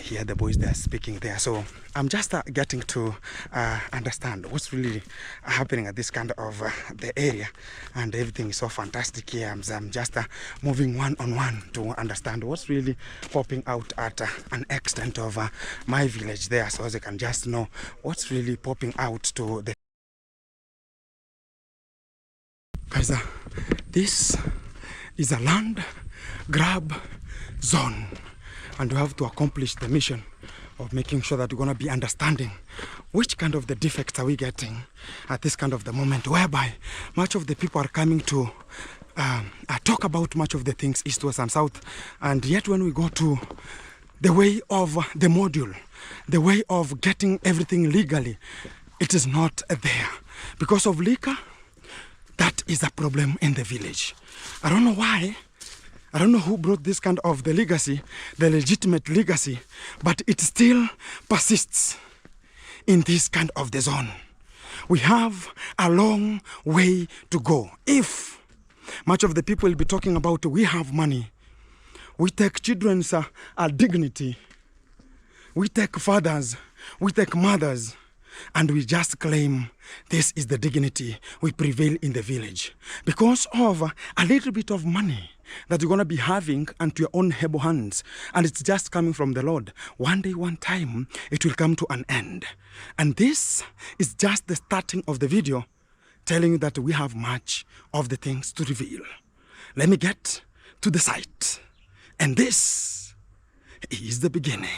hear the boys they are speaking there. So I'm just getting to understand what's really happening at this kind of the area, and everything is so fantastic here. I'm just moving one on one to understand what's really popping out at an extent of my village there, so as I can just know what's really popping out to the guys. This is a land grab zone, and we have to accomplish the mission of making sure that we're going to be understanding which kind of the defects are we getting at this kind of the moment, whereby much of the people are coming to talk about much of the things east, west and south, and yet when we go to the way of the module, the way of getting everything legally, it is not there. Because of liquor, that is a problem in the village. I don't know why. I don't know who brought this kind of the legacy, the legitimate legacy, but it still persists in this kind of the zone. We have a long way to go. If much of the people will be talking about we have money, we take children's dignity, we take fathers, we take mothers, and we just claim this is the dignity we prevail in the village. Because of a little bit of money that you're going to be having unto your own able hands, and it's just coming from the Lord. One day, one time, it will come to an end. And this is just the starting of the video, telling you that we have much of the things to reveal. Let me get to the site. And this is the beginning.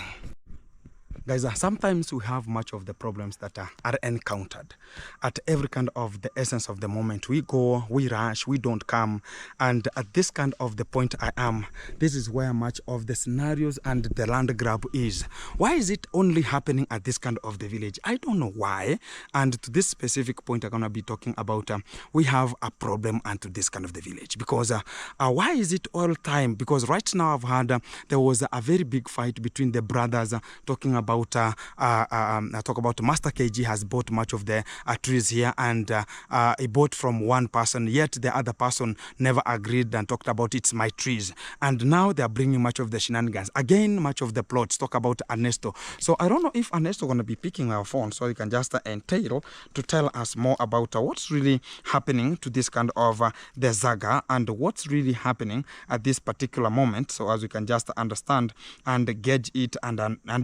Guys, sometimes we have much of the problems that are encountered at every kind of the essence of the moment. We go, we rush, we don't come. And at this kind of the point I am, this is where much of the scenarios and the land grab is. Why is it only happening at this kind of the village? I don't know why. And to this specific point, I'm going to be talking about we have a problem and to this kind of the village. Because why is it all time? Because right now I've heard there was a very big fight between the brothers talking about talk about Master KG has bought much of the trees here, and he bought from one person, yet the other person never agreed and talked about it's my trees. And now they are bringing much of the shenanigans. Again, much of the plots talk about Ernesto. So I don't know if Ernesto going to be picking our phone, so he can just entail to tell us more about what's really happening to this kind of the Saga, and what's really happening at this particular moment, so as we can just understand and gauge it and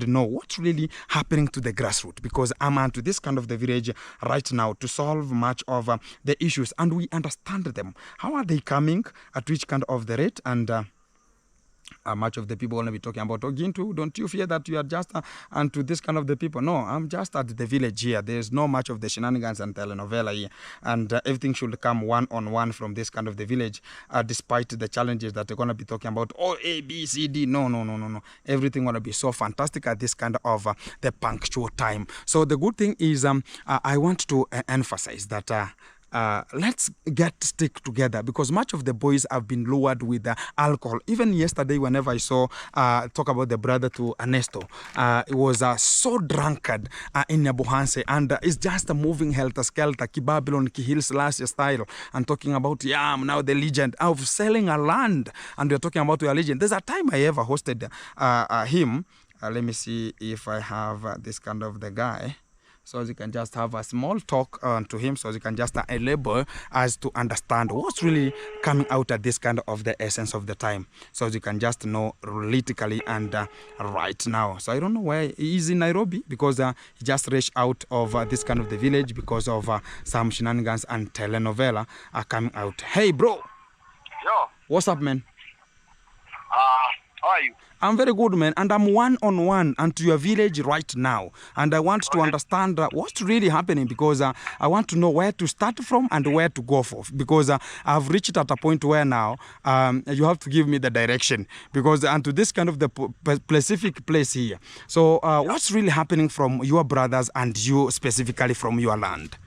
know what's really happening to the grassroots. Because I'm onto this kind of the village right now to solve much of the issues, and we understand them. How are they coming, at which kind of the rate, and much of the people will be talking about, oh, Gintu, don't you fear that you are just to this kind of the people? No, I'm just at the village here. There's no much of the shenanigans and telenovela here, and everything should come one-on-one from this kind of the village, despite the challenges that they're going to be talking about. Oh, A, B, C, D. No. Everything going to be so fantastic at this kind of the punctual time. So the good thing is I want to emphasize that let's stick together, because much of the boys have been lured with alcohol. Even yesterday, whenever I saw talk about the brother to Ernesto, it was so drunkard in Nyabuhanse, and it's just a moving helter-skelter, Kibabylon, Kihil's last style, and talking about, yeah, I'm now the legend of selling a land, and we're talking about your legend. There's a time I ever hosted him. Let me see if I have this kind of the guy, so you can just have a small talk to him, so you can just enable us to understand what's really coming out at this kind of the essence of the time, so you can just know politically and right now. So I don't know where he is in Nairobi, because he just rushed out of this kind of the village because of some shenanigans and telenovela are coming out. Hey, bro. Yo. What's up, man? How are you? I'm very good, man, and I'm one-on-one and to your village right now, and I want to understand what's really happening, because I want to know where to start from and where to go for, because I've reached at a point where now you have to give me the direction, because and to this kind of the specific place here. So what's really happening from your brothers and you specifically from your land?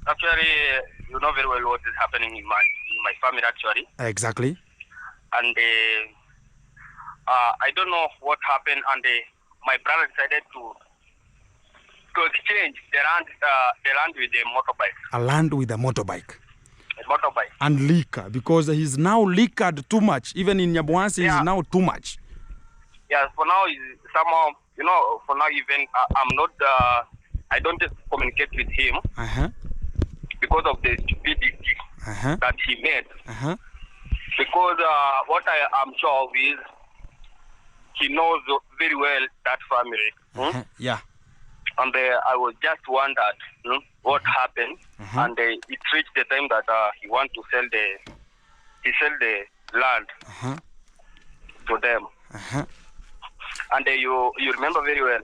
Actually, you know very well what is happening in my family, actually. Exactly. And I don't know what happened, and my brother decided to exchange the land with a motorbike. A land with a motorbike. A motorbike. And liquor, because he's now liquored too much. Even in Nyabuhanse, he's now too much. yeah, for now is somehow, for now even I'm not, I don't communicate with him because of the stupidity that he made. Because what I am sure of is he knows very well that family. Yeah. And I was just wondered what happened, and it reached the time that he want to sell the land to them. And you remember very well.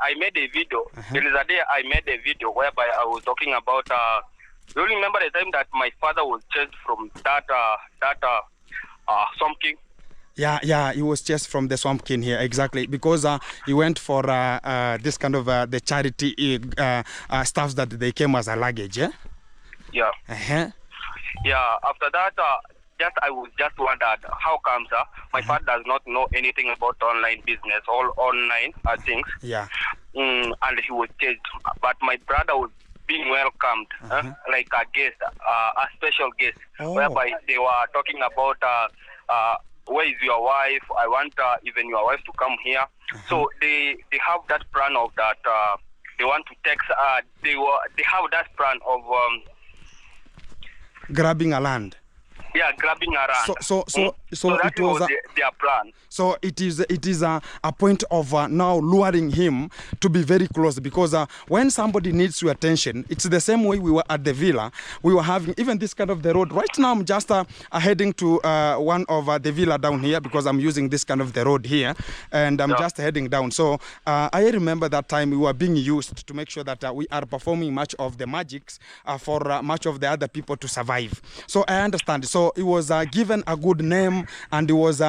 I made a video. There is a day I made a video whereby I was talking about. You remember the time that my father was chased from that Swamp King? Yeah, he was chased from the Swamp King here, exactly, because he went for this kind of the charity stuff that they came as a luggage, yeah? Yeah. Yeah, after that, I was just wondered, how comes my father does not know anything about online business, all online things. Yeah. And he was chased. But my brother was being welcomed like a guest, a special guest, whereby they were talking about where is your wife? I want even your wife to come here. So they have that plan of that they want to text. They have that plan of grabbing a land. Yeah, grabbing around. So that it was their plan. So it is a point of now luring him to be very close, because when somebody needs your attention, it's the same way we were at the villa. We were having even this kind of the road. Right now I'm just heading to one of the villa down here, because I'm using this kind of the road here, and I'm just heading down. So I remember that time we were being used to make sure that we are performing much of the magics for much of the other people to survive. So I understand. So it was given a good name, and it was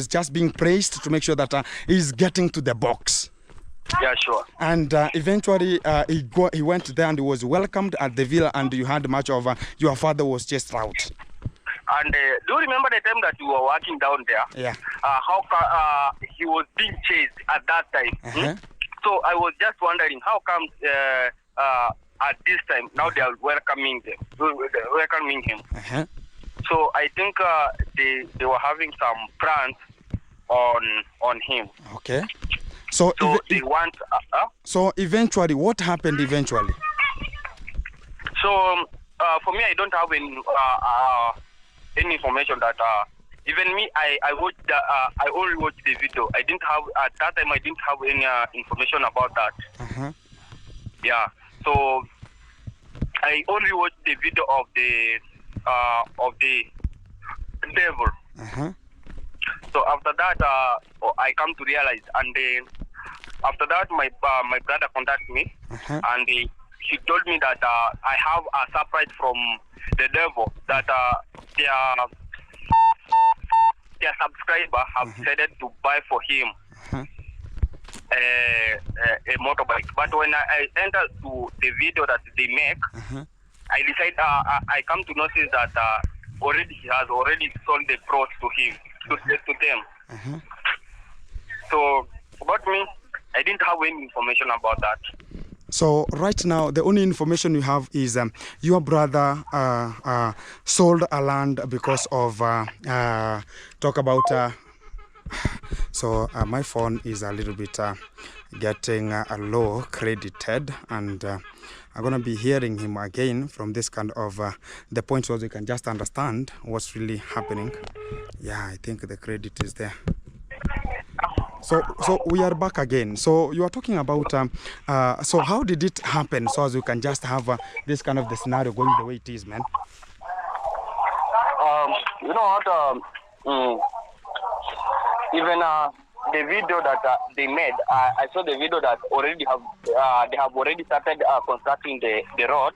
just being praised to make sure that he's getting to the box. Yeah, sure. And eventually he went there and he was welcomed at the villa, and you had much of your father was chased out. And do you remember the time that you were working down there? Yeah. How he was being chased at that time? So I was just wondering, how come at this time now they are welcoming him? So I think they were having some plans on him. Okay. So they want. So eventually, what happened eventually? So for me, I don't have any information that. Even me, I watched. I only watched the video. I didn't have at that time. I didn't have any information about that. Yeah. So I only watched the video of the devil. So after that, I come to realize, and after that, my brother contacted me, and he told me that I have a surprise from the devil, that their subscriber have decided to buy for him a motorbike. But when I enter to the video that they make, I decide I come to notice that already he has already sold the pros to him, to them. So about me, I didn't have any information about that. So right now, the only information you have is your brother sold a land because of talk about. So my phone is a little bit getting low credited, and I'm gonna be hearing him again from this kind of the point, so we can just understand what's really happening. Yeah, I think the credit is there. So we are back again. So you are talking about so how did it happen, so as you can just have this kind of the scenario going the way it is, man? You know what? Even the video that they made, I saw the video that already they have already started constructing the road.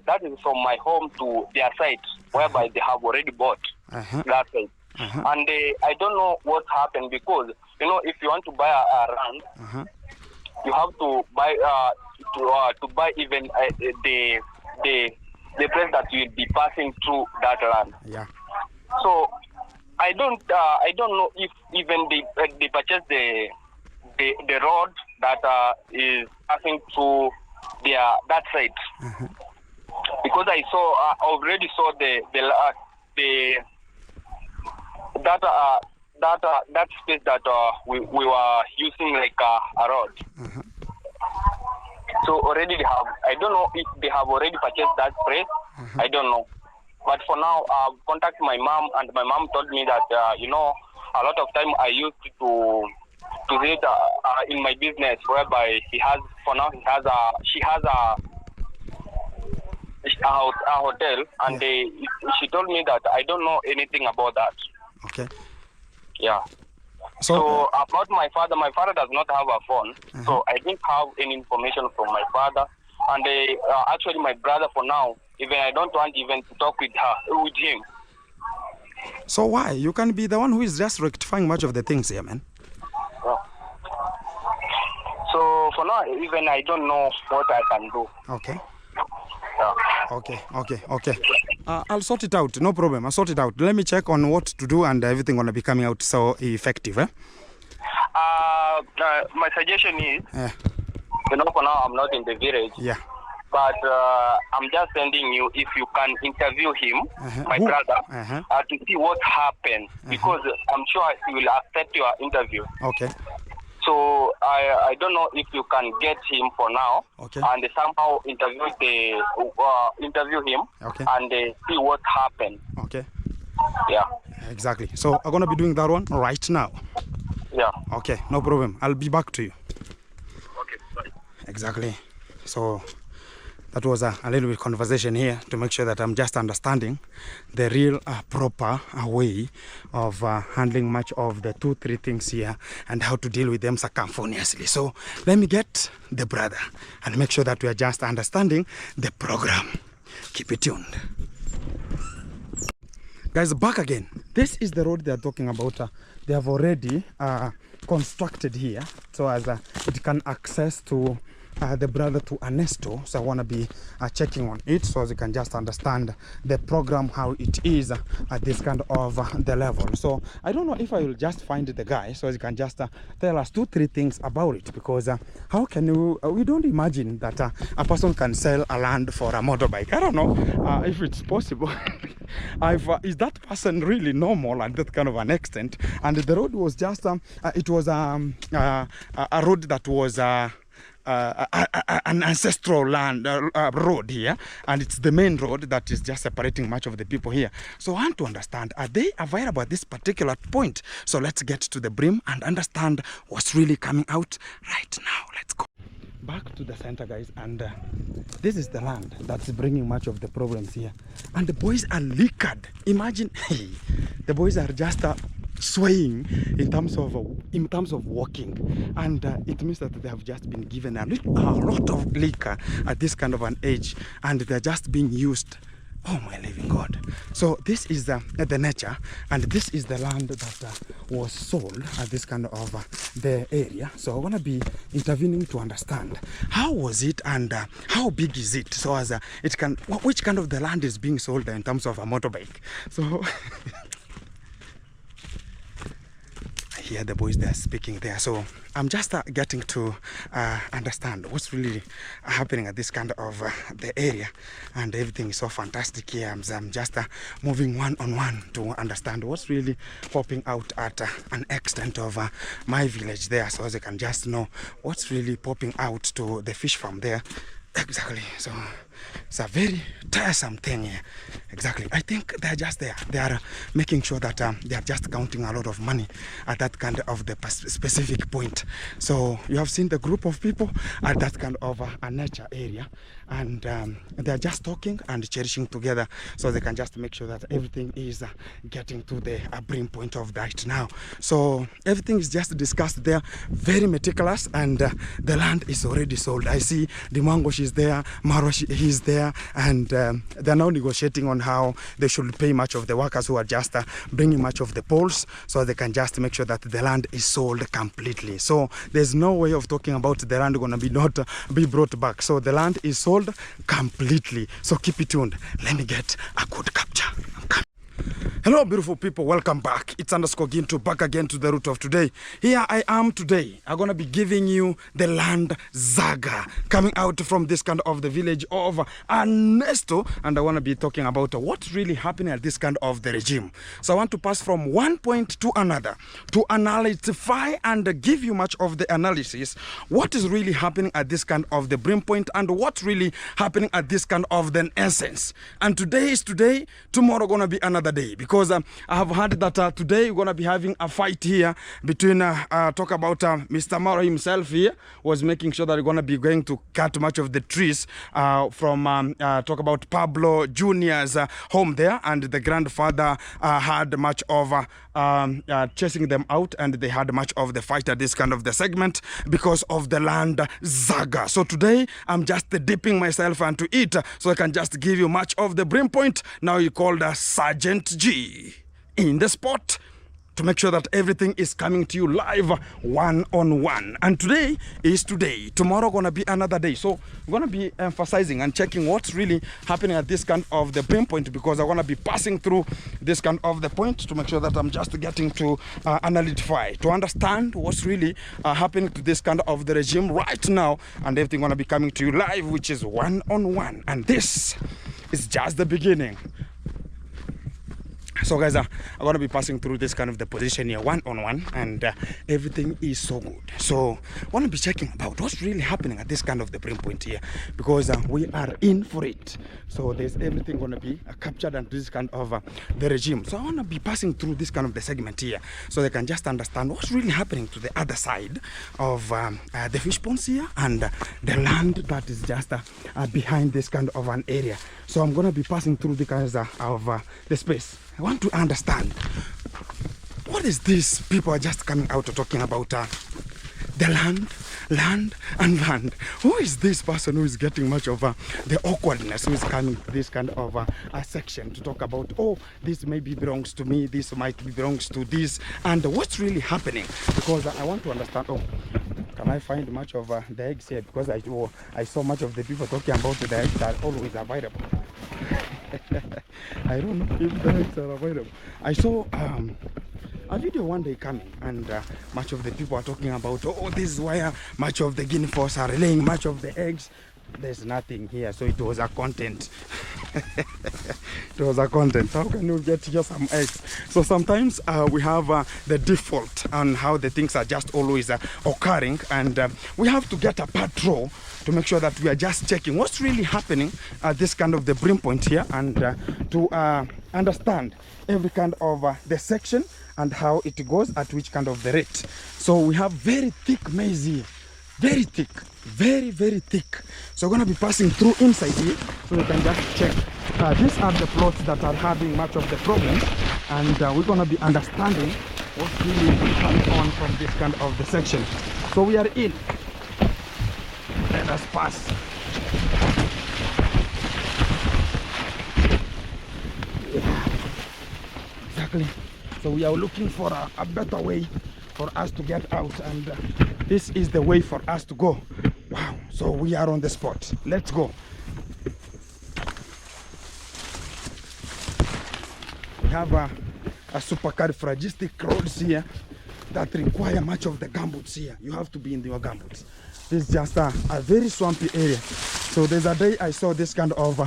That is from my home to their site, whereby they have already bought that site. And I don't know what happened, because if you want to buy a land, you have to buy to buy even the place that you will be passing through that land. Yeah. So I don't know if even they purchased the road that is passing through that site. Because I already saw that that space that we were using like a road. So already they have. I don't know if they have already purchased that place. I don't know. But for now, I've contacted my mom, and my mom told me that a lot of time I used to visit in my business, whereby she has a hotel, and she told me that I don't know anything about that. Okay. Yeah. So about my father does not have a phone, so I didn't have any information from my father, and actually my brother for now, even I don't want even to talk with him. So why? You can be the one who is just rectifying much of the things here, man. Yeah. So for now, even I don't know what I can do. Okay. Yeah. Okay. I'll sort it out. No problem. I'll sort it out. Let me check on what to do, and everything gonna be coming out so effective. My suggestion is, for now I'm not in the village. Yeah. But I'm just sending you, if you can interview him, my brother, to see what happened, because I'm sure he will accept your interview. Okay. So I don't know if you can get him for now, and somehow interview him, and see what happened. Okay. Yeah. Exactly. So I'm gonna be doing that one right now. Yeah. Okay. No problem. I'll be back to you. Okay. Bye. Exactly. So that was a little bit conversation here to make sure that I'm just understanding the real proper way of handling much of the 2-3 things here and how to deal with them circumferentially. So let me get the brother and make sure that we are just understanding the program. Keep it tuned. Guys, back again. This is the road they are talking about. They have already constructed here so as it can access to the brother to Ernesto. So I want to be checking on it so as you can just understand the program, how it is at this kind of the level. So I don't know if I will just find the guy so as you can just tell us 2-3 things about it, because how can you we don't imagine that a person can sell a land for a motorbike. I don't know if it's possible. Is that person really normal at that kind of an extent? And the road was just it was a road that was an ancestral land road here, and it's the main road that is just separating much of the people here. So I want to understand, are they available at this particular point? So let's get to the brim and understand what's really coming out right now. Let's go back to the center, guys, and this is the land that's bringing much of the problems here, and the boys are liquored. Imagine, hey, the boys are just swaying in terms of walking, and it means that they have just been given a lot of liquor at this kind of an age, and they're just being used. Oh my living God. So this is the nature, and this is the land that was sold at this kind of the area. So I want to be intervening to understand how was it and how big is it, so as it can, which kind of the land is being sold in terms of a motorbike. So hear the boys they're speaking there, so I'm just getting to understand what's really happening at this kind of the area, and everything is so fantastic here. I'm just moving one-on-one to understand what's really popping out at an extent of my village there, so as I can just know what's really popping out to the fish farm there. Exactly. So it's a very tiresome thing here. Exactly. I think they're just there. They are making sure that they are just counting a lot of money at that kind of the specific point. So you have seen the group of people at that kind of a nature area, and they're just talking and cherishing together so they can just make sure that everything is getting to the brim point of right now. So everything is just discussed there, very meticulous, and the land is already sold. I see the Mwango, she's there, Marwa, he's there, and they're now negotiating on how they should pay much of the workers who are just bringing much of the poles, so they can just make sure that the land is sold completely. So there's no way of talking about the land going to be not be brought back. So the land is sold completely. So keep it tuned. Let me get a good capture. Hello, beautiful people. Welcome back. It's underscore Ginto back again to the root of today. Here I am today. I'm going to be giving you the land Saga coming out from this kind of the village of Ernesto. And I want to be talking about what's really happening at this kind of the regime. So I want to pass from one point to another to analytify and give you much of the analysis. What is really happening at this kind of the brim point and what's really happening at this kind of the essence. And today is today, tomorrow going to be another day. Because I have heard that today we're going to be having a fight here between, talk about Mr. Marwa himself here, was making sure that we're going to be going to cut much of the trees from, talk about Pablo Jr.'s home there, and the grandfather had much of chasing them out, and they had much of the fight at this kind of the segment because of the land Saga. So today I'm just dipping myself into it so I can just give you much of the brim point. Now you called Sergeant G in the spot to make sure that everything is coming to you live one-on-one. And today is today. Tomorrow gonna be another day. So we're gonna be emphasizing and checking what's really happening at this kind of the brim point, because I wanna be passing through this kind of the point to make sure that I'm just getting to analytify, to understand what's really happening to this kind of the regime right now, and everything gonna be coming to you live, which is one-on-one. And this is just the beginning. So guys, I'm going to be passing through this kind of the position here one-on-one, and everything is so good. So I want to be checking about what's really happening at this kind of the brim point here, because we are in for it. So there's everything going to be captured and this kind of the regime. So I want to be passing through this kind of the segment here so they can just understand what's really happening to the other side of the fish ponds here and the land that is just behind this kind of an area. So I'm going to be passing through the kinds of the space. I want to understand what is this people are just coming out talking about the land. Who is this person who is getting much of the awkwardness, who is coming to this kind of a section to talk about, oh, this maybe belongs to me, this might be belongs to this, and what's really happening? Because I want to understand. Oh, can I find much of the eggs here? Because I saw much of the people talking about the eggs are always available. I don't know if the eggs are available. I saw a video one day coming, and much of the people are talking about, oh, this is why much of the guinea fowls are laying much of the eggs. There's nothing here, so it was a content. It was a content. How can you get here some eggs? So sometimes we have the default on how the things are just always occurring, and we have to get a patrol to make sure that we are just checking what's really happening at this kind of the brim point here, and to understand every kind of the section and how it goes at which kind of the rate. So we have very thick maize here, very thick, very thick. So we're going to be passing through inside here so we can just check. These are the plots that are having much of the problem, and we're going to be understanding what's really coming on from this kind of the section. So we are in. Let us pass. Yeah. Exactly. So we are looking for a better way for us to get out, and this is the way for us to go. Wow. So we are on the spot. Let's go. We have a supercalifragistic roads here that require much of the gumboots here. You have to be in your gumboots. This is just a very swampy area. So there's a day I saw this kind of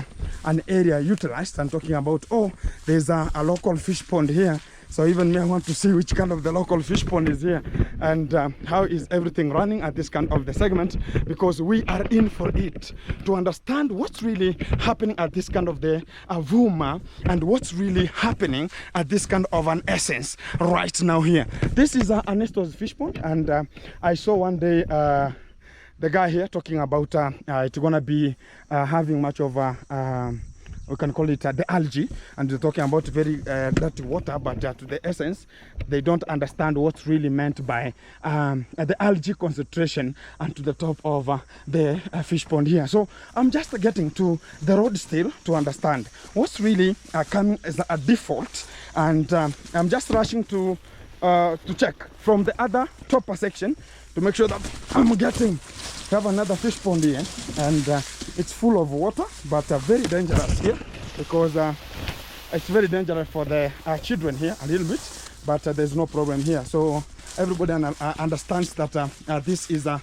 an area utilized. I'm talking about, oh, there's a local fish pond here. So even me, I want to see which kind of the local fish pond is here, and how is everything running at this kind of the segment, because we are in for it to understand what's really happening at this kind of the Avuma, and what's really happening at this kind of an essence right now here. This is Ernesto's fish pond, and I saw one day the guy here talking about it's gonna be having much of we can call it the algae, and they're talking about very dirty water, but to the essence they don't understand what's really meant by the algae concentration and to the top of the fish pond here. So I'm just getting to the road still to understand what's really coming as a default, and I'm just rushing to check from the other topper section to make sure that I'm getting to have another fish pond here, and it's full of water, but very dangerous here, because it's very dangerous for the children here a little bit, but there's no problem here. So everybody understands that this is a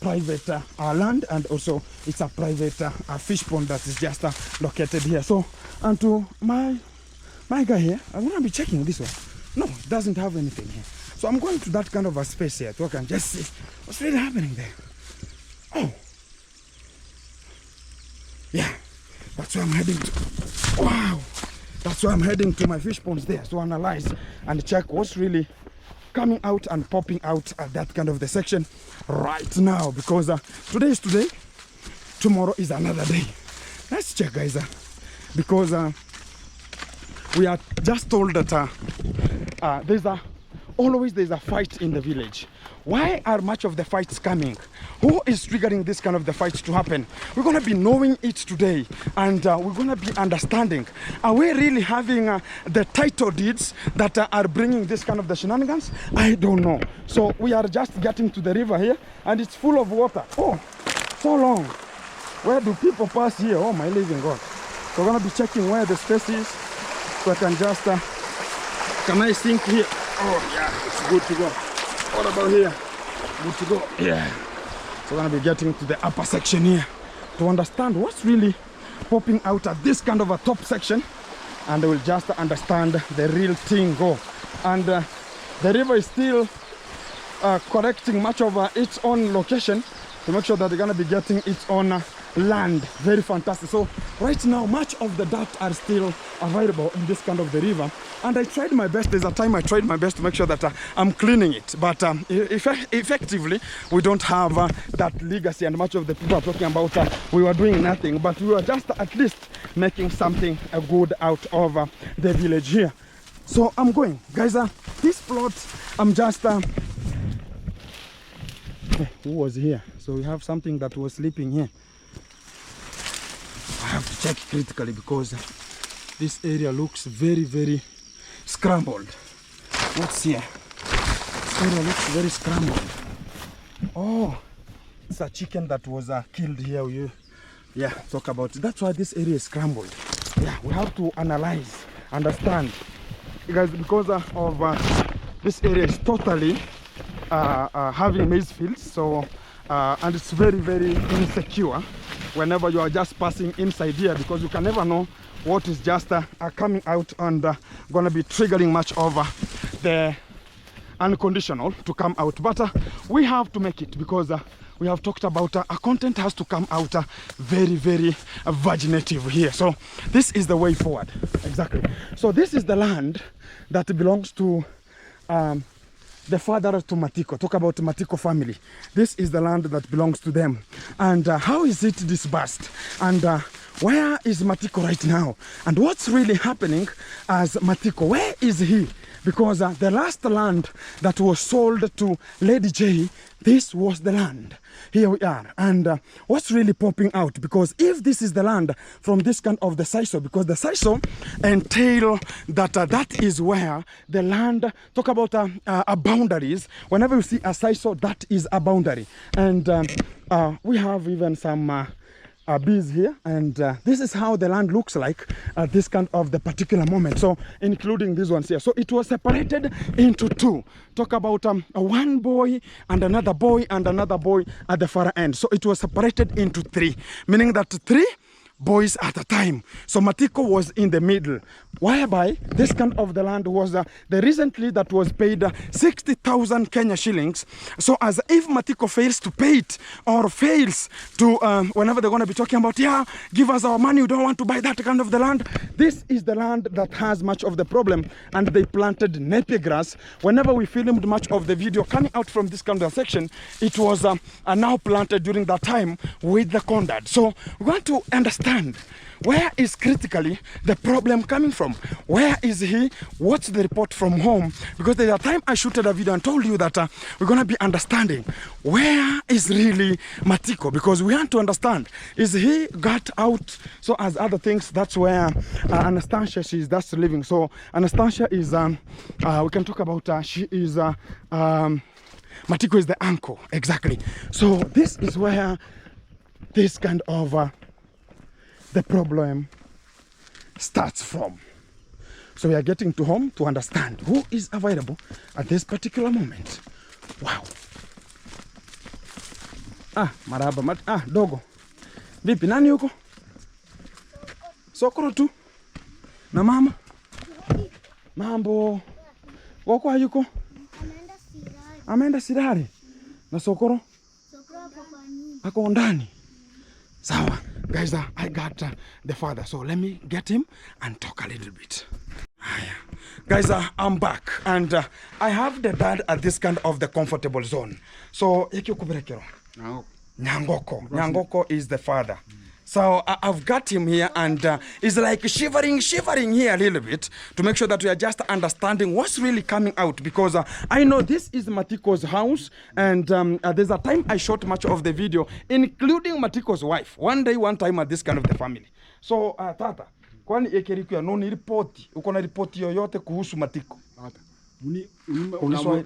private land, and also it's a private fish pond that is just located here. So, and to my guy here, I'm going to be checking this one. No, it doesn't have anything here. So I'm going to that kind of a space here so I can just see what's really happening there. Oh, yeah, that's where I'm heading to. Wow, that's where I'm heading to my fish ponds there to analyze and check what's really coming out and popping out at that kind of the section right now, because today is today, tomorrow is another day. Let's check, guys, because we are just told that always there's a fight in the village. Why are much of the fights coming? Who is triggering this kind of the fights to happen? We're going to be knowing it today, and we're going to be understanding. Are we really having the title deeds that are bringing this kind of the shenanigans? I don't know. So we are just getting to the river here, and it's full of water. Oh, so long. Where do people pass here? Oh my living God. So we're going to be checking where the space is, so I can just, can I sink here? Oh yeah, it's good to go. What about here? Good to go. Yeah. So we're going to be getting to the upper section here to understand what's really popping out at this kind of a top section, and we'll just understand the real thing go. And the river is still correcting much of its own location to make sure that they're going to be getting its own land. Very fantastic. So right now much of the dirt are still available in this kind of the river, and I tried my best. There's a time I tried my best to make sure that I'm cleaning it, but effectively we don't have that legacy, and much of the people are talking about we were doing nothing, but we were just at least making something good out of the village here. So I'm going, guys, this plot, I'm just who was here? So we have something that was sleeping here. I have to check critically because this area looks very, very scrambled. What's here? This area looks very scrambled. Oh, it's a chicken that was killed here. Yeah, talk about it. That's why this area is scrambled. Yeah, we have to analyze, understand, guys, because of this area is totally having maize fields. So and it's very, very insecure whenever you are just passing inside here, because you can never know what is just coming out and gonna be triggering much of the unconditional to come out. But we have to make it, because we have talked about a content has to come out very, very virginative here. So this is the way forward. Exactly. So this is the land that belongs to the father to Matiko. Talk about Matiko family. This is the land that belongs to them. And how is it disbursed? And where is Matiko right now? And what's really happening as Matiko? Where is he? Because the last land that was sold to Lady J, this was the land. Here we are. And what's really popping out? Because if this is the land from this kind of the Saiso, because the Saiso entail that that is where the land, talk about boundaries. Whenever you see a Saiso, that is a boundary. And we have even some bees here, and this is how the land looks like at this kind of the particular moment, so including these ones here. So it was separated into two. Talk about one boy and another boy and another boy at the far end. So it was separated into three, meaning that three boys at a time. So Matiko was in the middle, whereby this kind of the land was the recently that was paid 60,000 Kenya shillings. So as if Matiko fails to pay it, or fails to whenever they're going to be talking about, yeah, give us our money, we don't want to buy that kind of the land, this is the land that has much of the problem. And they planted napier grass. Whenever we filmed much of the video coming out from this kind of section, it was now planted during that time with the condad. So we want to understand where is critically the problem coming from. Where is he? What's the report from home? Because there's a time I shooted a video and told you that we're going to be understanding where is really Matiko, because we want to understand, is he got out? So as other things, that's where Anastasia, that's living. So Anastasia is we can talk about she is Matiko is the uncle. Exactly. So this is where this kind of the problem starts from. So we are getting to home to understand who is available at this particular moment. Wow. Maraba, dogo. Vipi, nani yuko? Sokoro tu. Na mama? Mambo. Wako hayuko? Ameenda Sirari. Na Sokoro? Ako ndani. Sawa. Guys, I got the father. So let me get him and talk a little bit. Guys, I'm back. And I have the dad at this kind of the comfortable zone. So, Nyangoko is the father. So I've got him here and he's like shivering here a little bit to make sure that we are just understanding what's really coming out, because I know this is Matiko's house, and there's a time I shot much of the video, including Matiko's wife. One time at this kind of the family. So tata, kwani ekeriku ya noni ripoti, uko na ripoti yoyote kuhusu Matiko? Tata.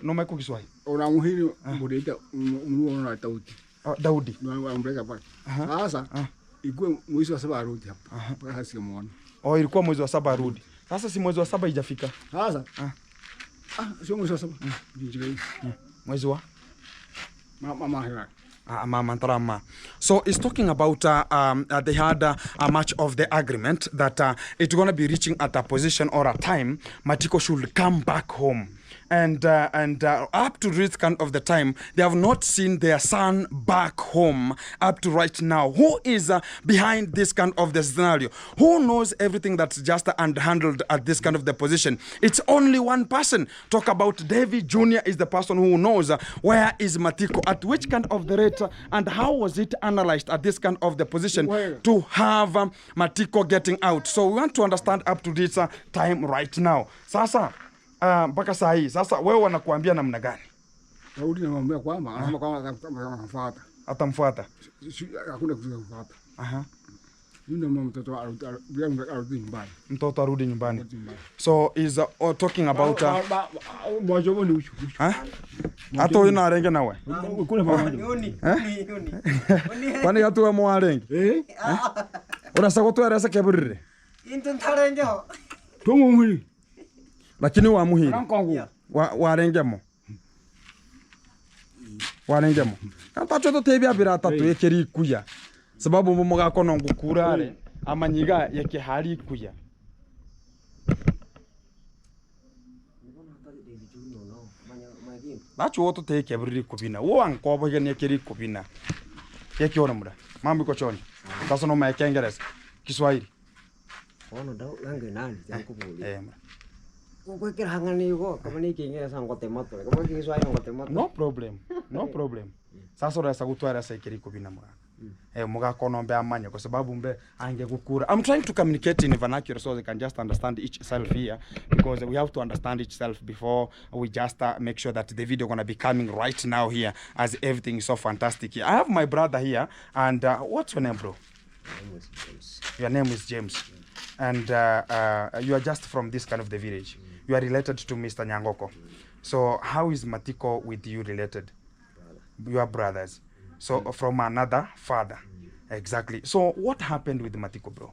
Noma iko Kiswahili. Unamuhiri mbureta unuona Daudi. Daudi. Unamuhiri pale. Sasa ilikuwa mwezi wa 7 arudi hapa. Mpaka simuona. Ilikuwa mwezi wa 7 arudi. Sasa si mwezi wa 7 haijafika. Sasa sio mwezi wa 7. Mwezi wa Mama Tarama. So it's talking about they had a much of the agreement that it's going to be reaching at a position or a time Matiko should come back home. And up to this kind of the time, they have not seen their son back home up to right now. Who is behind this kind of the scenario? Who knows everything that's just handled at this kind of the position? It's only one person. Talk about David Jr. is the person who knows where is Matiko, at which kind of the rate, and how was it analyzed at this kind of the position to have Matiko getting out. So we want to understand up to this time right now. Sasa, mpaka saa hii sasa wewe wanakuambia namna gani? Daudi anamwambia kwamba atamfuata. Atamfuata. Hakuna kufuata. Yule mtoto arudi nyumbani. Mtoto arudi nyumbani. So is talking about mwajo ni uchu. Hata wewe na arenge nawe. Kuna pamoja. Kwani hatu wa mwarenge? Unasaka kutwara sasa keburire. Intantarenge. Tongo mwili. Lakini wa muhiri warengemo ntacho tutebya bira tatu yekeri kuya sababu mumoga kono ngukurare amanyiga yake hali kuya nacho woto teke biri kubina wo ankobo gene yekeri kubina yake ona muda mambo iko choni sasa no ma Kiingereza Kiswahili ono dau lange nani yakubuli no problem sasa urasa gutwara saikiri kubina muga muga konombe amanya kwa sababu mbe ange gukura. I'm trying to communicate in vernacular so they can just understand each self here, because we have to understand each self before we just make sure that the video gonna be coming right now here, as everything is so fantastic here. I have my brother here, and what's your name, bro? Your name is James. And you are just from this kind of the village. You are related to Mr. Nyangoko. So how is Matiko with you related? You are brothers. So from another father. Exactly. So what happened with Matiko, bro?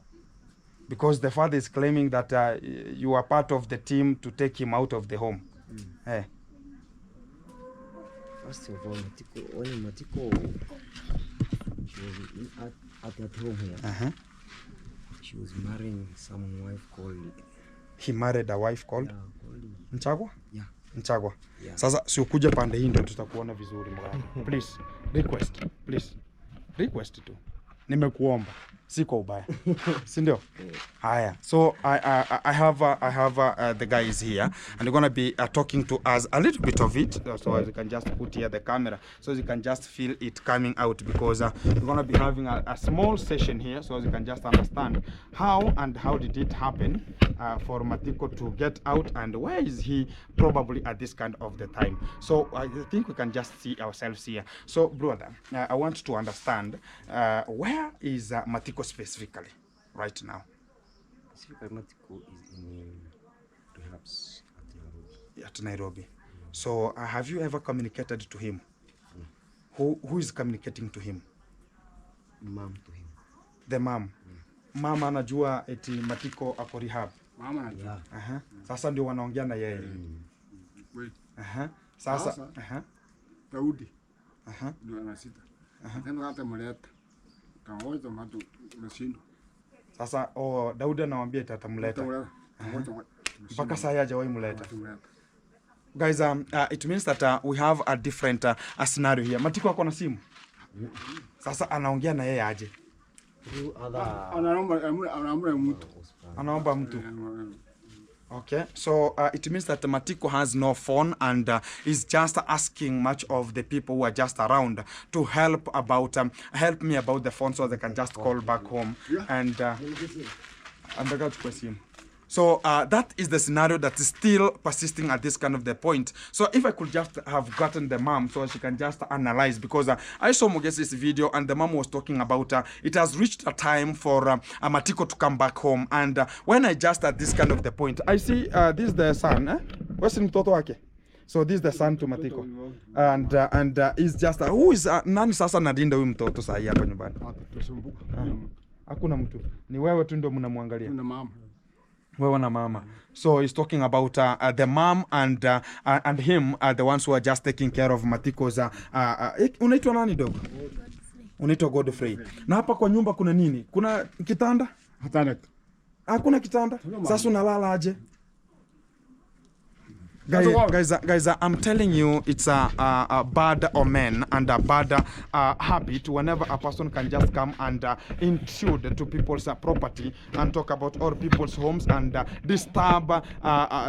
Because the father is claiming that you are part of the team to take him out of the home. Hey. First of all, Matiko she was at home here. She was marrying some wife called... He married a wife called? Nchagwa? Yeah. Nchagwa. Yeah. Sasa si ukuje pande hii ndio tutakuona vizuri mgani. Please, request tu. Nimekuomba. Siko ubaya. Si ndio? Haya. So I have the guys here, and they're going to be talking to us a little bit of it, so as you can just put here the camera so you can just feel it coming out, because we're going to be having a small session here so as you can just understand how did it happen for Matiko to get out, and where is he probably at this kind of the time. So I think we can just see ourselves here. So brother, I want to understand where is Matiko specifically right now? Matiko is in perhaps at Nairobi. So have you ever communicated to him? Who is communicating to him? Mom to him. The mom. Mama anajua eti Matiko ako rehab. Mama anajua. Sasa ndio wanaongea na yeye. Kweli. Sasa Daudi. Ndio anasita. Tena hata mleta. Kaoza mtu mshindo. Sasa Daudi anawaambia atamleta. Mpaka saa hajawahi mleta. Guys, it means that we have a different scenario here. Matiko ako na simu. Sasa anaongea na yeye aje. Anaomba mtu. Okay, so it means that Matiko has no phone and is just asking much of the people who are just around to help me about the phone so they can just call back home and so that is the scenario that is still persisting at this kind of the point. So if I could just have gotten the mom so she can just analyze, because I saw Mugese's video and the mom was talking about it has reached a time for Matiko to come back home, and when I just at this kind of the point, I see this is the son, where's mtoto wake? So this is the son to Matiko, and is just who is nani sasa nadinda huyu mtoto saa hii hapa nyumbani? Hakuna mtu, ni wewe tu ndio mnamwangalia. Na mama. Wewe na mama. So he's talking about the mom and him are the ones who are just taking care of Matiko's unaitwa nani dogo? Unaitwa Godfrey. Na hapa kwa nyumba kuna nini? Kuna kitanda? Hakuna kitanda. Sasa unalala aje? Guys, I'm telling you, it's a bad omen and a bad habit whenever a person can just come and intrude to people's property and talk about all people's homes and disturb,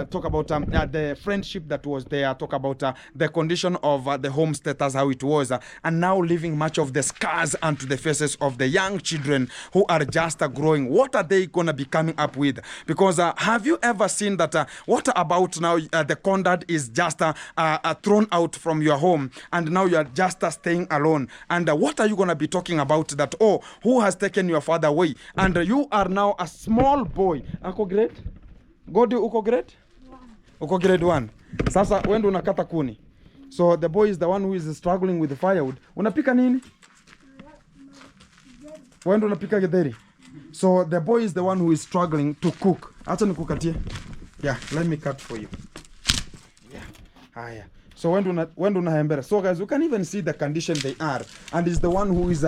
talk about the friendship that was there, talk about the condition of the home status, how it was, and now leaving much of the scars onto the faces of the young children who are just growing. What are they going to be coming up with? Because have you ever seen that, what about now the conduct is just thrown out from your home and now you are just staying alone, and what are you going to be talking about that, oh, who has taken your father away, and you are now a small boy. Ako grade? Godi uko grade? Uko grade 1. Sasa wewe ndo unakata kuni. So the boy is the one who is struggling with the firewood. Unapika nini? Wewe ndo unapika githeri. So the boy is the one who is struggling to cook. Acha nikukatie. Yeah, let me cut for you. Yeah. So when do na so guys, you can even see the condition they are, and is the one who is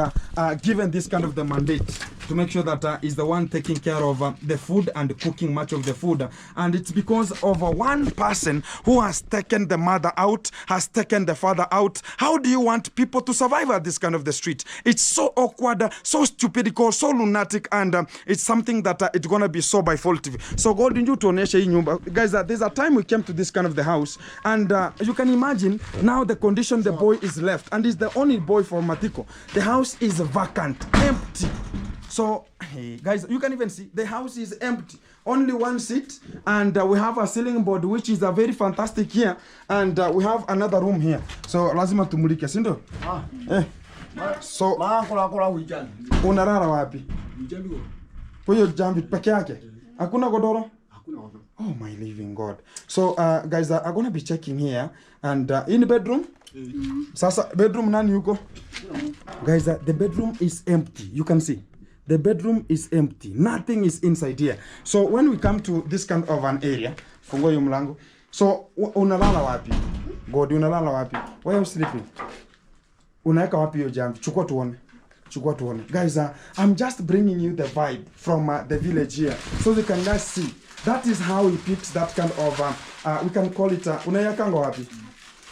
given this kind of the mandate to make sure that is the one taking care of the food and cooking much of the food, and it's because of one person who has taken the mother out, has taken the father out. How do you want people to survive at this kind of the street? It's so awkward, so stupid, so lunatic, and it's something that it's gonna be so by fault. So God didn't you tuoneshe hii nyumba guys, there's a time we came to this kind of the house, and you can imagine now the condition the boy is left, and is the only boy for Matiko. The house is vacant, empty. So hey, guys, you can even see the house is empty. Only one seat, and we have a ceiling board which is a very fantastic here, and we have another room here. So lazima tumulike, si ndio? So unalala wapi? Kwa hiyo jambi peke yake. Hakuna godoro? Oh my living God. So guys, I'm gonna be checking here, and in the bedroom. Sasa bedroom nani yuko? Guys, the bedroom is empty. You can see. The bedroom is empty. Nothing is inside here. So when we come to this kind of an area, fungua hiyo mlango. So unalala wapi? God, unalala wapi? Why are you sleeping? Unaeka wapi hiyo jambi? Chukua tuone. Guys, I'm just bringing you the vibe from the village here, so you can guys see. That is how he picks that kind of we can call it unayakanga wapi?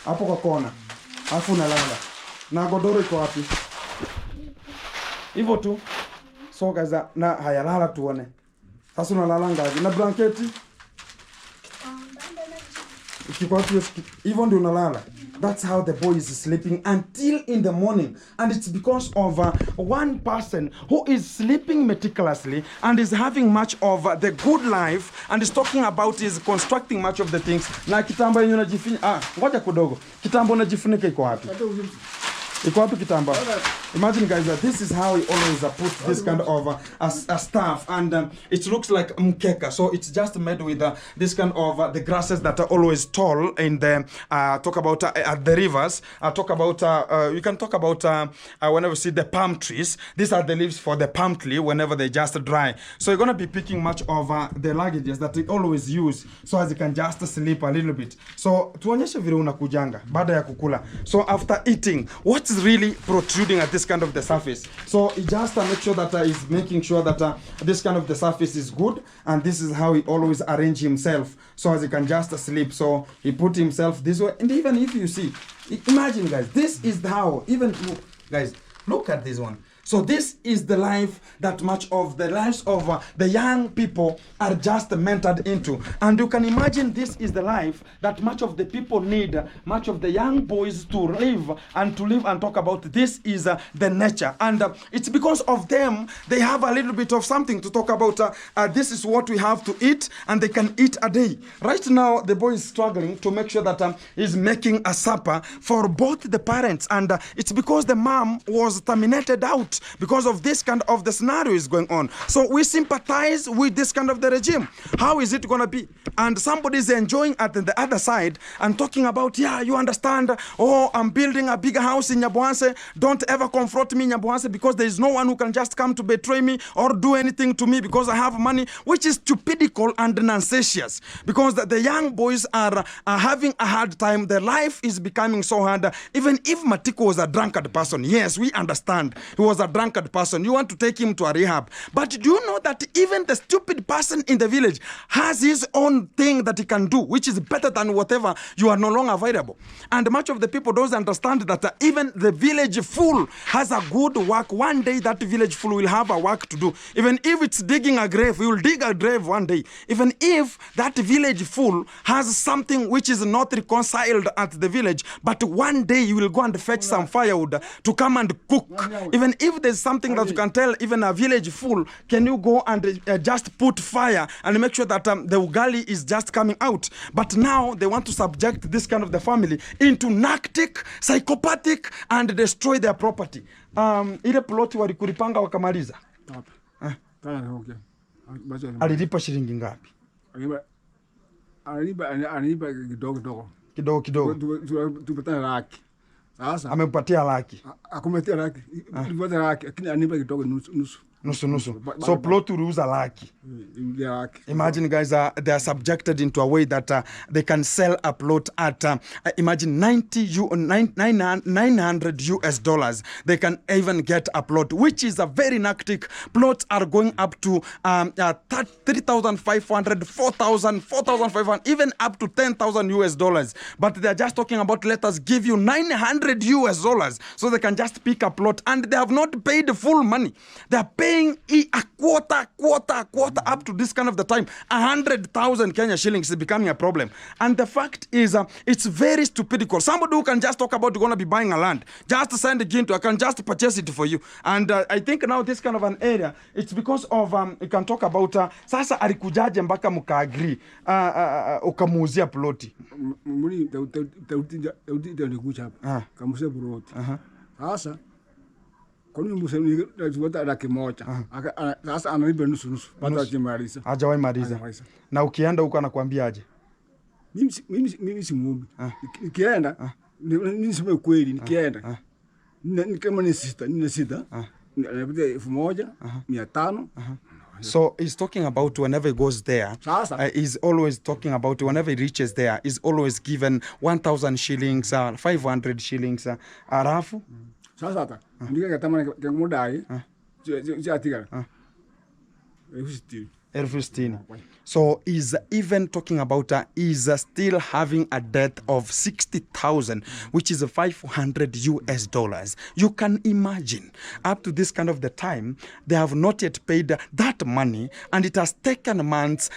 Hapo kwa kona. Alafu unalala. Na godoro iko wapi? Hivyo tu. So guys, na hayalala tuone. Sasa unalala ngapi? Na blanketi? Hivyo ndio unalala. That's how the boy is sleeping until in the morning, and it's because of one person who is sleeping meticulously and is having much of the good life, and is talking about is constructing much of the things. Na kitamba yenye unajifunika, ngoja kidogo. Kitamba unajifunika iko wapi? Iko wapi kitamba? Imagine, guys, that this is how he always put this kind of stuff, and it looks like mkeka. So it's just made with this kind of the grasses that are always tall in the talk about at the rivers. Talk about you can talk about whenever you see the palm trees. These are the leaves for the palm tree whenever they just dry. So you're gonna be picking much of the luggages that they always use, so as you can just sleep a little bit. So tuonyeshe vile unakujanga baada ya kukula. So after eating, what's really protruding at this kind of the surface? So he just make sure that he's making sure that this kind of the surface is good, and this is how he always arrange himself, so as he can just sleep. So he put himself this way, and even if you see, imagine, guys, this is how, even guys, look at this one. So this is the life that much of the lives of the young people are just mentored into. And you can imagine this is the life that much of the people need, much of the young boys to live and talk about. This is the nature. And it's because of them, they have a little bit of something to talk about. This is what we have to eat, and they can eat a day. Right now, the boy is struggling to make sure that he's making a supper for both the parents. And it's because the mom was terminated out because of this kind of the scenario is going on. So we sympathize with this kind of the regime. How is it going to be? And somebody is enjoying at the other side and talking about, yeah, you understand, oh, I'm building a bigger house in Nyabuanse. Don't ever confront me in Nyabuanse, because there is no one who can just come to betray me or do anything to me because I have money, which is stupidical and nonsensious, because the young boys are having a hard time. Their life is becoming so hard. Even if Matiko was a drunkard person, yes, we understand he was a drunkard person. You want to take him to a rehab. But do you know that even the stupid person in the village has his own thing that he can do, which is better than whatever you are no longer available? And much of the people don't understand that even the village fool has a good work. One day that village fool will have a work to do. Even if it's digging a grave, he will dig a grave one day. Even if that village fool has something which is not reconciled at the village, but one day you will go and fetch some firewood to come and cook. Even if there's something that you can tell even a village fool, can you go and just put fire and make sure that the ugali is just coming out? But now they want to subject this kind of the family into narcotic, psychopathic, and destroy their property. Ile ploti walikulipanga wakamaliza. Alilipa shilingi ngapi? Analipa kidogo. Kidogo. Tupatana laki. Sasa amempatia laki. Akumetia laki. Ilipata laki, lakini anipa kidogo nusu. So plot uliuza laki. Imagine, guys, they are subjected into a way that they can sell a plot at imagine $900 US. They can even get a plot, which is a very narcotic. Plots are going up to 3,500, 4,000, 4,500, even up to $10,000 US. But they are just talking about, let us give you $900 US, so they can just pick a plot, and they have not paid the full money. They are paying a quarter up to this kind of the time. 100,000 Kenya shillings is becoming a problem. And the fact is, it's very stupidical. Somebody who can just talk about going to be buying a land, just send a ginto, I can just purchase it for you. And I think now this kind of an area, it's because of, you can talk about, sasa alikujaje mpaka mukaagri, ukamuuzia ploti. Muni, tauti nikuja hapa, kamuuzia ploti. Sasa, kwa nini msemi tuwata laki moja? Sasa analipa nusu. Baada ya kumaliza. Hajawahi maliza. Na ukienda huko anakuambia aje? Mimi si muumbi. Nikienda, niseme kweli, nikienda. Kama ni sita, anapata 1,500. So he's talking about whenever he goes there, he's always talking about whenever he reaches there, he's always given 1,000 shillings, 500 shillings, arafu. Sasa hata ndika kama kemodai atika 15. So he's even talking about is still having a debt of 60,000, which is $500 US. You can imagine, up to this kind of the time, they have not yet paid that money, and it has taken months,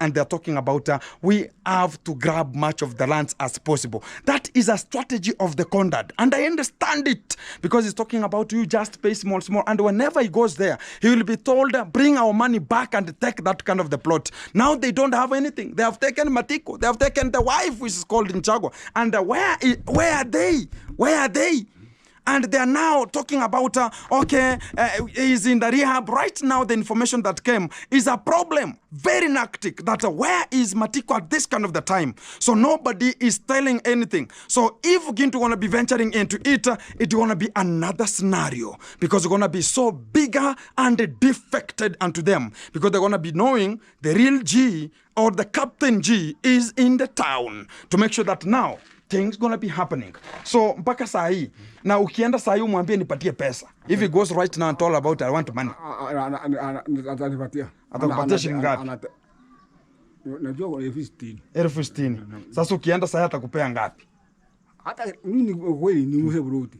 and they're talking about we have to grab much of the lands as possible. That is a strategy of the conduct, and I understand it, because he's talking about you just pay small, and whenever he goes there, he will be told, bring our money back and take that kind of the plot. Now they don't have anything. They have taken Matiko. They have taken the wife, which is called Nchagwa. And where are they? And they are now talking about, he's in the rehab. Right now, the information that came is a problem, very hectic, that where is Matiko at this kind of the time? So nobody is telling anything. So if Gintu want to be venturing into it, it's going to be another scenario, because it's going to be so bigger and defected unto them, because they're going to be knowing the real G or the Captain G is in the town to make sure that now things gonna be happening. So mpaka saa hii na ukienda saa hii umwambie nipatie pesa. If he goes right now and talk about I want money. Atakupatia shilingi ngapi? Najua 60,000. 60,000. Sasa ukienda saa hii atakupea ngapi? Hata mimi kweli ni muse broti.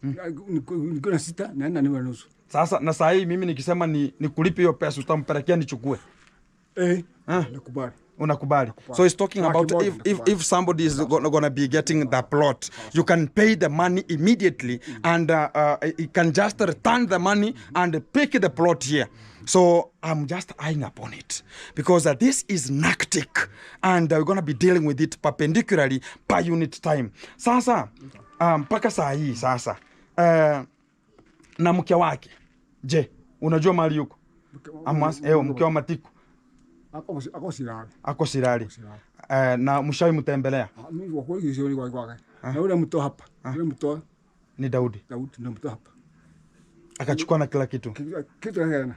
Niko na sita naenda ni nusu. Sasa na saa hii mimi nikisema nikulipe hiyo pesa utampelekea nichukue. Nakubali. Unakubali. So he's talking about if somebody is gonna be getting the plot, you can pay the money immediately, and he can just return the money and pick the plot here. So I'm just eyeing upon it, because this is hectic, and we're gonna be dealing with it perpendicularly per unit time. Sasa mpaka saa hii sasa na mke wake, je, unajua mahali yuko? Mke wa Matiko ako Sirari. Na mshawi mtembelea? Mimi kwa kweli sioni kwa kwake. Na yule mtu hapa. Yule mtu ni Daudi. Daudi ndio mtu hapa. Akachukua na kila kitu. Kitu yana.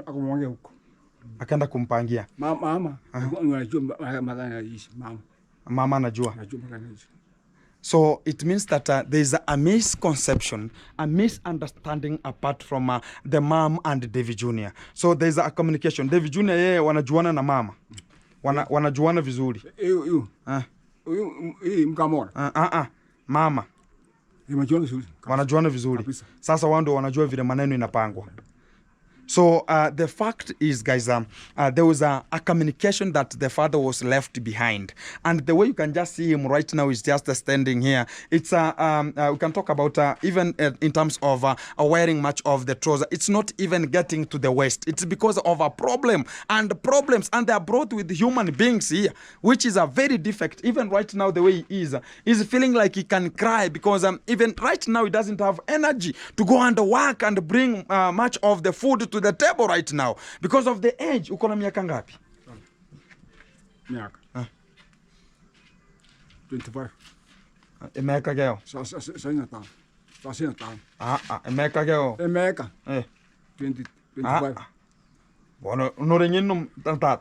Akamwangia huko. Akaenda kumpangia. Mama. Anajua magana yaishi mama. Mama anajua. Anajua magana yaishi. So it means that there is a misconception, a misunderstanding apart from the mom and David Jr. So there is a communication. David Jr. yeye wanajuana na mama. Wanajuana vizuri. Mkamona. Mama. Wanajuana vizuri. Sasa wao ndio wanajua vile maneno inapangwa. So the fact is, guys, there was a communication that the father was left behind. And the way you can just see him right now is just standing here. It's we can talk about even in terms of wearing much of the trouser. It's not even getting to the waist. It's because of a problem and problems. And they are brought with human beings here, which is a very defect. Even right now, the way he is feeling like he can cry, because even right now, he doesn't have energy to go and work and bring much of the food to the table right now because of the age. Uko na miaka ngapi? Miaka 25. Miaka geo? Sasa miaka geo? Miaka 25. Bueno, no rengino tata.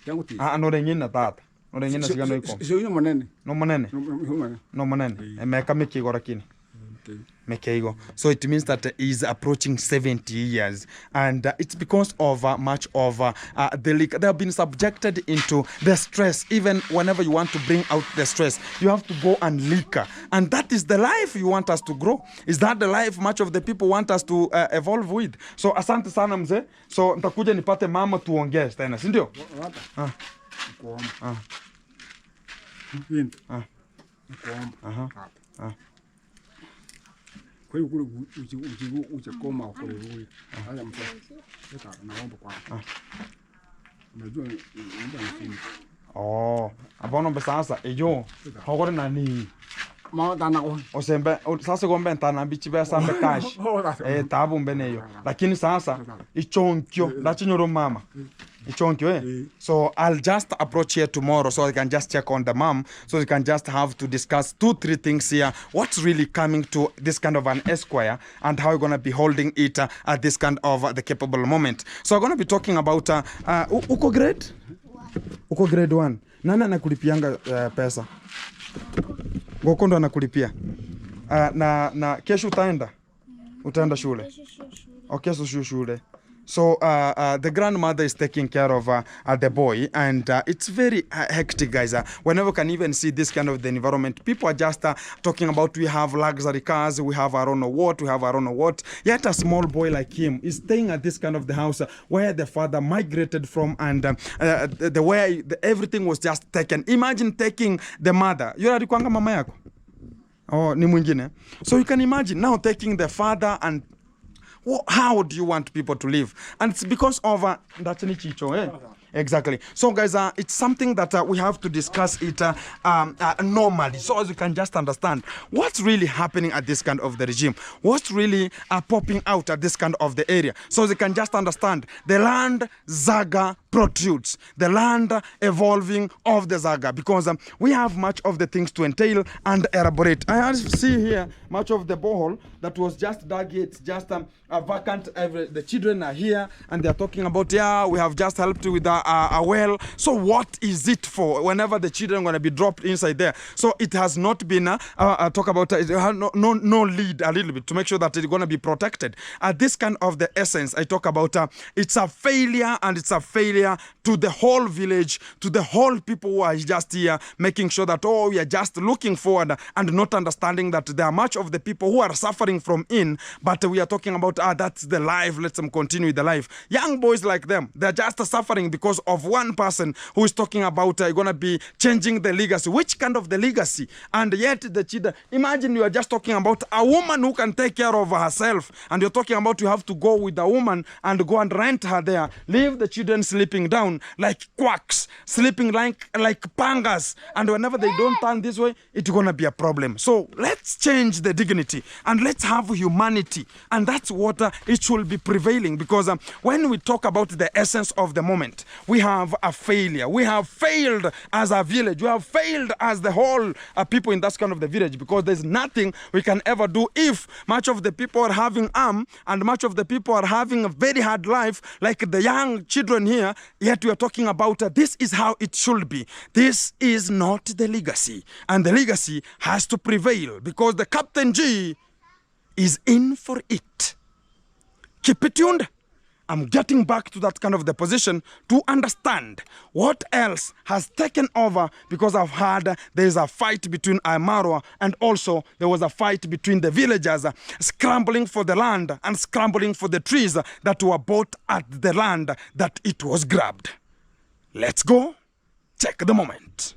Tangu ti. No rengino tata. No rengino sigano iko. Sio ino manene. No manene. No manene. Miaka miki gorakini. Mekeigo. So it means that he's approaching 70 years, and it's because of much of the leak. They have been subjected into the stress. Even whenever you want to bring out the stress, you have to go and leak, and that is the life you want us to grow. Is that the life much of the people want us to evolve with? So asante sana mzee. So nitakuja nipate mama tuongee tena, si ndio? Kwa hiyo kule uchekoma kule rudi. Haya mtu. Naomba kwa. Unajua ndio abono besasa ejo hogore nani ma dana ko osembe sasa gombe ntana bichibe sambe cash tabu mbeneyo lakini sasa ichonkyo ndachinyoro mama ichonkyo so I'll just approach here tomorrow so I can just check on the mom, so we can just have to discuss 2-3 things here, what's really coming to this kind of an esquire and how we're going to be holding it at this kind of the capable moment. So we're going to be talking about uko grade 1. Nani anakulipianga pesa? Ngoko ndo anakulipia. Na kesho utaenda shule. Okay, so shule. So the grandmother is taking care of the boy, and it's very hectic, guys. Whenever you can even see this kind of the environment, people are just talking about we have luxury cars, we have I don't know what. Yet a small boy like him is staying at this kind of the house where the father migrated from, and the way everything was just taken. Imagine taking the mother. Yule alikuanga mama yako? Oh, ni mwingine. So you can imagine now taking the father, and how do you want people to live? And it's because of Exactly. So, guys, it's something that we have to discuss it normally, so as you can just understand what's really happening at this kind of the regime, what's really popping out at this kind of the area, so as you can just understand the land Saga protrudes, the land evolving of the Saga, because we have much of the things to entail and elaborate. I see here much of the borehole that was just dug. It's just vacant. The children are here and they're talking about, yeah, we have just helped with a well. So what is it for whenever the children are going to be dropped inside there? So it has not been talk about it has no lead a little bit to make sure that it's going to be protected. This kind of the essence I talk about, it's a failure, and it's a failure to the whole village, to the whole people who are just here making sure that, oh, we are just looking forward and not understanding that there are much of the people who are suffering from in, but we are talking about, that's the life, let them continue with the life. Young boys like them, they're just suffering because of one person who is talking about going to be changing the legacy. Which kind of the legacy? And yet the children, imagine you are just talking about a woman who can take care of herself, and you're talking about you have to go with a woman and go and rent her there, leave the children sleeping down like quacks, sleeping like pangas, and whenever they don't turn this way, it's going to be a problem. So let's change the dignity and let's have humanity, and that's what it should be prevailing, because when we talk about the essence of the moment, we have a failure. We have failed as a village. We have failed as the whole people in that kind of the village, because there's nothing we can ever do if much of the people are having and much of the people are having a very hard life, like the young children here, yet we are talking about this is how it should be. This is not the legacy, and the legacy has to prevail, because the Captain G is in for it. Keep it tuned. I'm getting back to that kind of the position to understand what else has taken over, because I've heard there's a fight between Marwa, and also there was a fight between the villagers scrambling for the land and scrambling for the trees that were bought at the land that it was grabbed. Let's go check the moment.